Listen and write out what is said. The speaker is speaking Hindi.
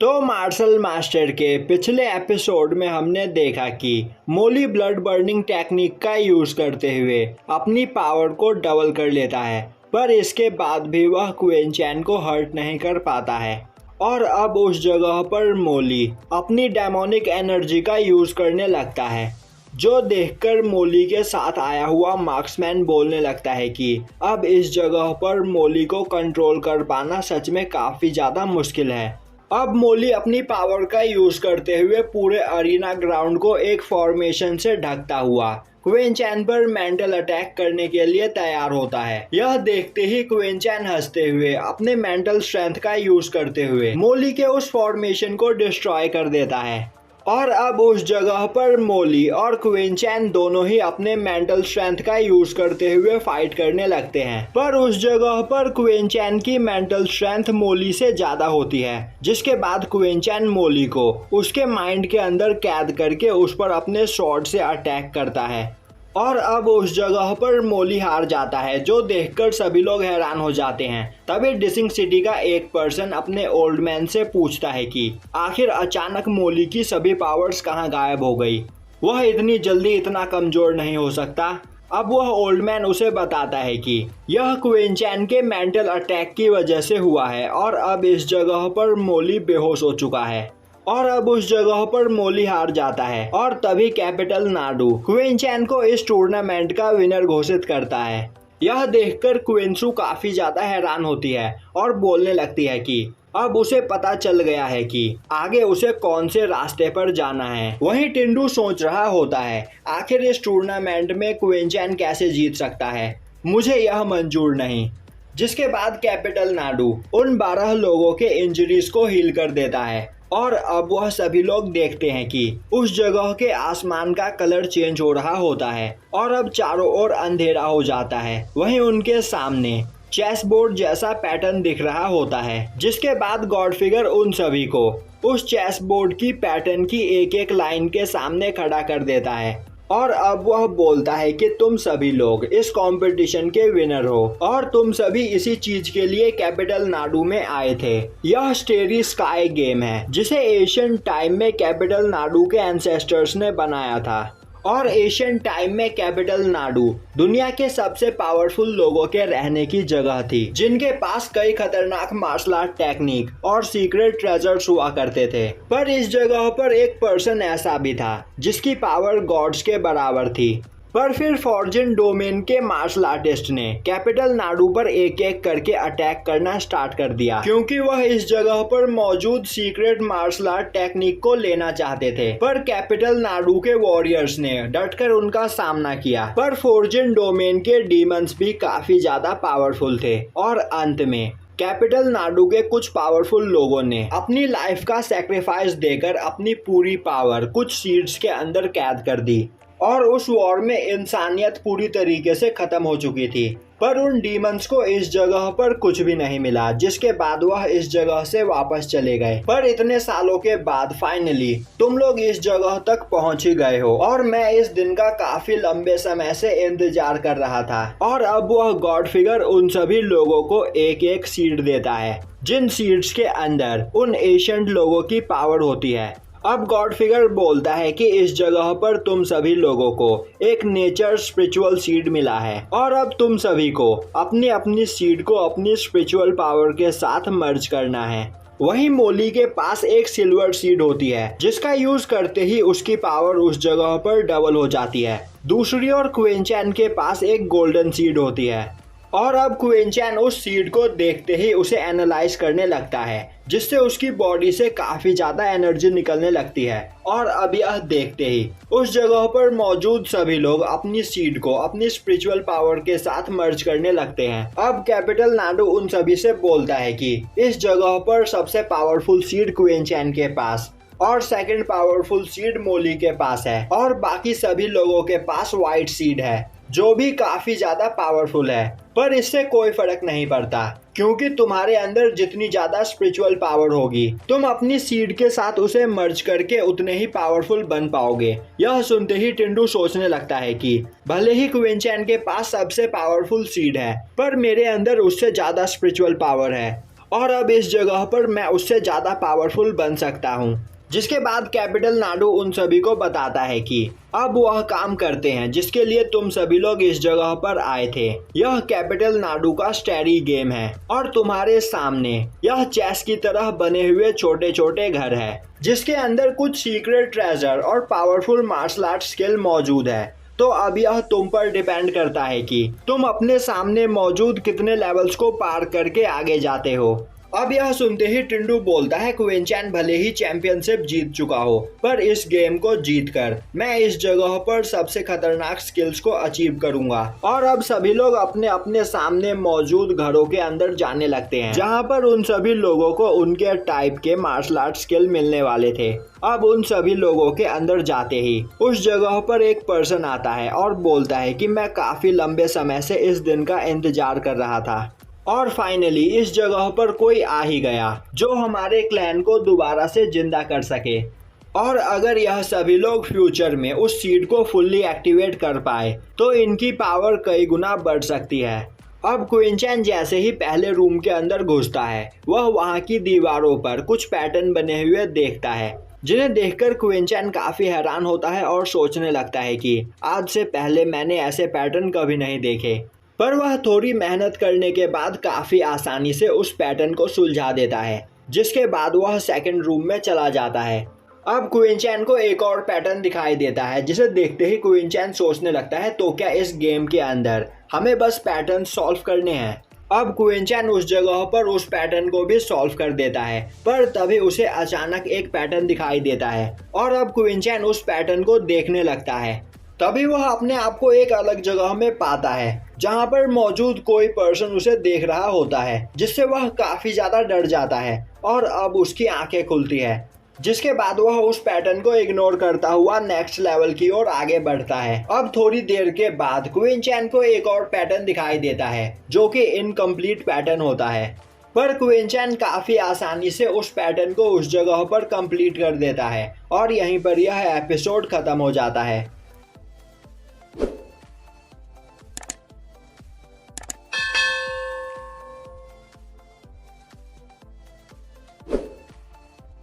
तो मार्शल मास्टर के पिछले एपिसोड में हमने देखा कि मोली ब्लड बर्निंग टेक्निक का यूज करते हुए अपनी पावर को डबल कर लेता है, पर इसके बाद भी वह क्वीन चैन को हर्ट नहीं कर पाता है। और अब उस जगह पर मोली अपनी डेमोनिक एनर्जी का यूज करने लगता है, जो देखकर मोली के साथ आया हुआ मार्क्समैन बोलने लगता है कि अब इस जगह पर मोली को कंट्रोल कर पाना सच में काफ़ी ज़्यादा मुश्किल है। अब मोली अपनी पावर का यूज करते हुए पूरे अरीना ग्राउंड को एक फॉर्मेशन से ढकता हुआ क्वीन चैन पर मेंटल अटैक करने के लिए तैयार होता है। यह देखते ही क्वीन चैन हंसते हुए अपने मेंटल स्ट्रेंथ का यूज करते हुए मोली के उस फॉर्मेशन को डिस्ट्रॉय कर देता है। और अब उस जगह पर मोली और क्वीन चैन दोनों ही अपने मेंटल स्ट्रेंथ का यूज करते हुए फाइट करने लगते हैं, पर उस जगह पर क्वीन चैन की मेंटल स्ट्रेंथ मोली से ज्यादा होती है, जिसके बाद क्वीन चैन मोली को उसके माइंड के अंदर कैद करके उस पर अपने शॉट से अटैक करता है। और अब उस जगह पर मोली हार जाता है, जो देखकर सभी लोग हैरान हो जाते हैं। तभी डिसिंग सिटी का एक पर्सन अपने ओल्ड मैन से पूछता है कि आखिर अचानक मोली की सभी पावर्स कहाँ गायब हो गई, वह इतनी जल्दी इतना कमजोर नहीं हो सकता। अब वह ओल्ड मैन उसे बताता है कि यह क्वीन चैन के मेंटल अटैक की वजह से हुआ है और अब इस जगह पर मोली बेहोश हो चुका है। और अब उस जगह पर मोली हार जाता है और तभी कैपिटल नाडू क्वीन चैन को इस टूर्नामेंट का विनर घोषित करता है। यह देखकर क्वीन काफी ज्यादा हैरान होती है और बोलने लगती है कि अब उसे पता चल गया है कि आगे उसे कौन से रास्ते पर जाना है। वहीं टिंडू सोच रहा होता है आखिर इस टूर्नामेंट में क्वीन चैन कैसे जीत सकता है, मुझे यह मंजूर नहीं। जिसके बाद कैपिटल नाडू उन 12 लोगों के इंजरीज को हील कर देता है और अब वह सभी लोग देखते हैं कि उस जगह के आसमान का कलर चेंज हो रहा होता है और अब चारों ओर अंधेरा हो जाता है। वहीं उनके सामने चेस बोर्ड जैसा पैटर्न दिख रहा होता है, जिसके बाद गॉड फिगर उन सभी को उस चेस बोर्ड की पैटर्न की एक एक लाइन के सामने खड़ा कर देता है। और अब वह बोलता है कि तुम सभी लोग इस कंपटीशन के विनर हो और तुम सभी इसी चीज के लिए कैपिटल नाडू में आए थे। यह स्टेरी स्काई गेम है, जिसे एशियन टाइम में कैपिटल नाडू के एंसेस्टर्स ने बनाया था। और एशियन टाइम में कैपिटल नाडू दुनिया के सबसे पावरफुल लोगों के रहने की जगह थी, जिनके पास कई खतरनाक मार्शल आर्ट टेक्निक और सीक्रेट ट्रेजर्स हुआ करते थे। पर इस जगह पर एक पर्सन ऐसा भी था जिसकी पावर गॉड्स के बराबर थी। पर फिर फॉर्जन डोमेन के मार्शल आर्टिस्ट ने कैपिटल नाडू पर एक एक करके अटैक करना स्टार्ट कर दिया, क्योंकि वह इस जगह पर मौजूद सीक्रेट मार्शल आर्ट टेक्निक को लेना चाहते थे। पर कैपिटल नाडू के वॉरियर्स ने डटकर उनका सामना किया, पर फॉर्जन डोमेन के डीमंस भी काफी ज्यादा पावरफुल थे। और अंत में कैपिटल नाडू के कुछ पावरफुल लोगों ने अपनी लाइफ का सैक्रिफाइस देकर अपनी पूरी पावर कुछ सीड्स के अंदर कैद कर दी और उस वॉर में इंसानियत पूरी तरीके से खत्म हो चुकी थी। पर उन डीमंस को इस जगह पर कुछ भी नहीं मिला, जिसके बाद वह इस जगह से वापस चले गए। पर इतने सालों के बाद फाइनली तुम लोग इस जगह तक पहुंच ही गए हो और मैं इस दिन का काफी लंबे समय से इंतजार कर रहा था। और अब वह गॉड फिगर उन सभी लोगों को एक एक सीड देता है, जिन सीड्स के अंदर उन एशियंट लोगों की पावर होती है। अब गॉड फिगर बोलता है कि इस जगह पर तुम सभी लोगों को एक नेचर स्पिरिचुअल सीड मिला है और अब तुम सभी को अपनी अपनी सीड को अपनी स्पिरिचुअल पावर के साथ मर्ज करना है। वहीं मोली के पास एक सिल्वर सीड होती है, जिसका यूज करते ही उसकी पावर उस जगह पर डबल हो जाती है। दूसरी ओर क्वीन चैन के पास एक गोल्डन सीड होती है और अब क्वीन चैन उस सीड को देखते ही उसे एनालाइज करने लगता है, जिससे उसकी बॉडी से काफी ज्यादा एनर्जी निकलने लगती है। और अब यह देखते ही उस जगह पर मौजूद सभी लोग अपनी सीड को अपनी स्पिरिचुअल पावर के साथ मर्ज करने लगते हैं। अब कैपिटल नाडू उन सभी से बोलता है कि इस जगह पर सबसे पावरफुल सीड क्वीन चैन के पास और सेकंड पावरफुल सीड मोली के पास है और बाकी सभी लोगों के पास व्हाइट सीड है, जो भी काफी ज्यादा पावरफुल है। पर इससे कोई फर्क नहीं पड़ता, क्योंकि तुम्हारे अंदर जितनी ज्यादा स्पिरिचुअल पावर होगी तुम अपनी सीड के साथ उसे मर्ज करके उतने ही पावरफुल बन पाओगे। यह सुनते ही टिंडू सोचने लगता है कि भले ही क्वीन चैन के पास सबसे पावरफुल सीड है, पर मेरे अंदर उससे ज्यादा स्पिरिचुअल पावर है और अब इस जगह पर मैं उससे ज़्यादा पावरफुल बन सकता हूँ। जिसके बाद कैपिटल नाडू उन सभी को बताता है कि अब वह काम करते हैं जिसके लिए तुम सभी लोग इस जगह पर आए थे। यह कैपिटल नाडू का स्टैरी गेम है और तुम्हारे सामने यह चेस की तरह बने हुए छोटे छोटे घर है जिसके अंदर कुछ सीक्रेट ट्रेजर और पावरफुल मार्शल आर्ट स्किल मौजूद है। तो अब यह तुम पर डिपेंड करता है कि तुम अपने सामने मौजूद कितने लेवल्स को पार करके आगे जाते हो। अब यह सुनते ही टिंडू बोलता है क्वीन चैन भले ही चैंपियनशिप जीत चुका हो पर इस गेम को जीतकर मैं इस जगह पर सबसे खतरनाक स्किल्स को अचीव करूंगा। और अब सभी लोग अपने अपने सामने मौजूद घरों के अंदर जाने लगते हैं जहां पर उन सभी लोगों को उनके टाइप के मार्शल आर्ट स्किल मिलने वाले थे। अब उन सभी लोगों के अंदर जाते ही उस जगह पर एक पर्सन आता है और बोलता है कि मैं काफी लंबे समय से इस दिन का इंतजार कर रहा था और फाइनली इस जगह पर कोई आ ही गया जो हमारे क्लैन को दोबारा से जिंदा कर सके। और अगर यह सभी लोग फ्यूचर में उस सीड को फुल्ली एक्टिवेट कर पाए तो इनकी पावर कई गुना बढ़ सकती है। अब क्वीन चैन जैसे ही पहले रूम के अंदर घुसता है वह वहां की दीवारों पर कुछ पैटर्न बने हुए देखता है जिन्हें देखकर क्वीन चैन काफी हैरान होता है और सोचने लगता है कि आज से पहले मैंने ऐसे पैटर्न कभी नहीं देखे। पर वह थोड़ी मेहनत करने के बाद काफ़ी आसानी से उस पैटर्न को सुलझा देता है जिसके बाद वह सेकंड रूम में चला जाता है। अब क्वीन चैन को एक और पैटर्न दिखाई देता है जिसे देखते ही क्वीन चैन सोचने लगता है तो क्या इस गेम के अंदर हमें बस पैटर्न सॉल्व करने हैं। अब क्वीन चैन उस जगह पर उस पैटर्न को भी सॉल्व कर देता है पर तभी उसे अचानक एक पैटर्न दिखाई देता है और अब क्वीन चैन उस पैटर्न को देखने लगता है। तभी वह अपने आप को एक अलग जगह में पाता है जहां पर मौजूद कोई पर्सन उसे देख रहा होता है जिससे वह काफी ज्यादा डर जाता है और अब उसकी आंखें खुलती है जिसके बाद वह उस पैटर्न को इग्नोर करता हुआ नेक्स्ट लेवल की ओर आगे बढ़ता है। अब थोड़ी देर के बाद क्वीन चैन को एक और पैटर्न दिखाई देता है जो कि इनकम्प्लीट पैटर्न होता है पर क्वीन चैन काफी आसानी से उस पैटर्न को उस जगह पर कंप्लीट कर देता है और यहीं पर यह एपिसोड खत्म हो जाता है।